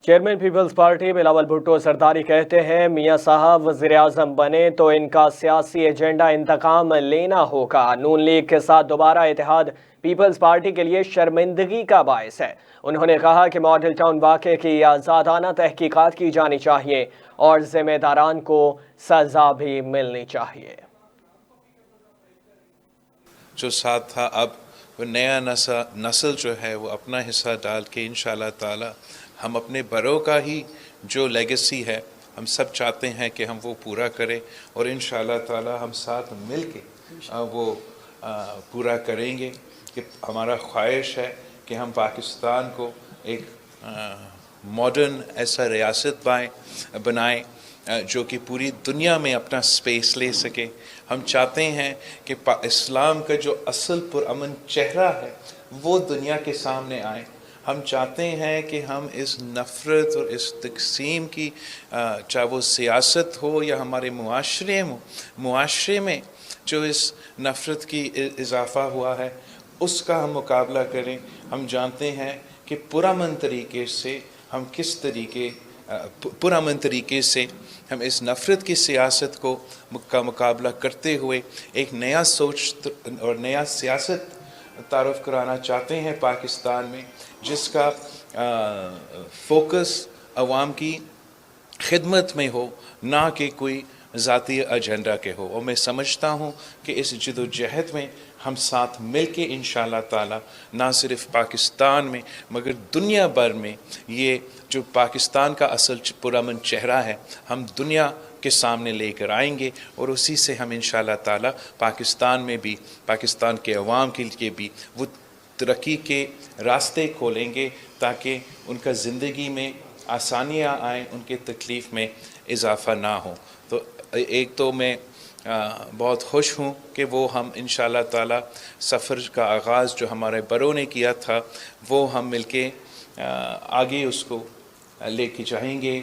Chairman peoples party Bilawal Bhutto Zardari کہتے ہیں میاں صاحب وزیر اعظم بنے تو ان کا سیاسی ایجنڈا انتقام لینا ہوگا۔ نون لیگ کے ساتھ دوبارہ اتحاد پیپلز پارٹی کے لیے شرمندگی کا باعث ہے۔ انہوں نے کہا کہ ماڈل ٹاؤن واقعے کی آزادانہ تحقیقات کی جانی چاہیے اور ذمہ داران کو سزا بھی ملنی چاہیے۔ جو ساتھ تھا اب وہ نیا نسل جو ہے وہ اپنا حصہ ڈال کے انشاءاللہ تعالی ہم اپنے بڑوں کا ہی جو لیگیسی ہے ہم سب چاہتے ہیں کہ ہم وہ پورا کریں اور انشاءاللہ تعالی ہم ساتھ مل کے وہ پورا کریں گے کہ ہمارا خواہش ہے کہ ہم پاکستان کو ایک ماڈرن ایسا ریاست بنائیں جو کہ پوری دنیا میں اپنا سپیس لے سکے۔ ہم چاہتے ہیں کہ اسلام کا جو اصل پرامن چہرہ ہے وہ دنیا کے سامنے آئے۔ ہم چاہتے ہیں کہ ہم اس نفرت اور اس تقسیم کی چاہے وہ سیاست ہو یا ہمارے معاشرے میں جو اس نفرت کی اضافہ ہوا ہے اس کا ہم مقابلہ کریں۔ ہم جانتے ہیں کہ پرامن طریقے سے ہم پرامن طریقے سے ہم اس نفرت کی سیاست کا مقابلہ کرتے ہوئے ایک نیا سوچ اور نیا سیاست تعارف کرانا چاہتے ہیں پاکستان میں، جس کا فوکس عوام کی خدمت میں ہو نہ کہ کوئی ذاتی ایجنڈا کے ہو۔ اور میں سمجھتا ہوں کہ اس جد و جہد میں ہم ساتھ مل کے انشاءاللہ تعالی نہ صرف پاکستان میں مگر دنیا بھر میں یہ جو پاکستان کا اصل پرامن چہرہ ہے ہم دنیا کے سامنے لے کر آئیں گے، اور اسی سے ہم انشاءاللہ تعالی پاکستان میں بھی پاکستان کے عوام کے لیے بھی وہ ترقی کے راستے کھولیں گے تاکہ ان کا زندگی میں آسانیاں آئیں، ان کے تکلیف میں اضافہ نہ ہو۔ تو ایک تو میں بہت خوش ہوں کہ وہ ہم انشاءاللہ تعالی سفر کا آغاز جو ہمارے بڑوں نے کیا تھا وہ ہم مل کے آگے اس کو لے کے جائیں گے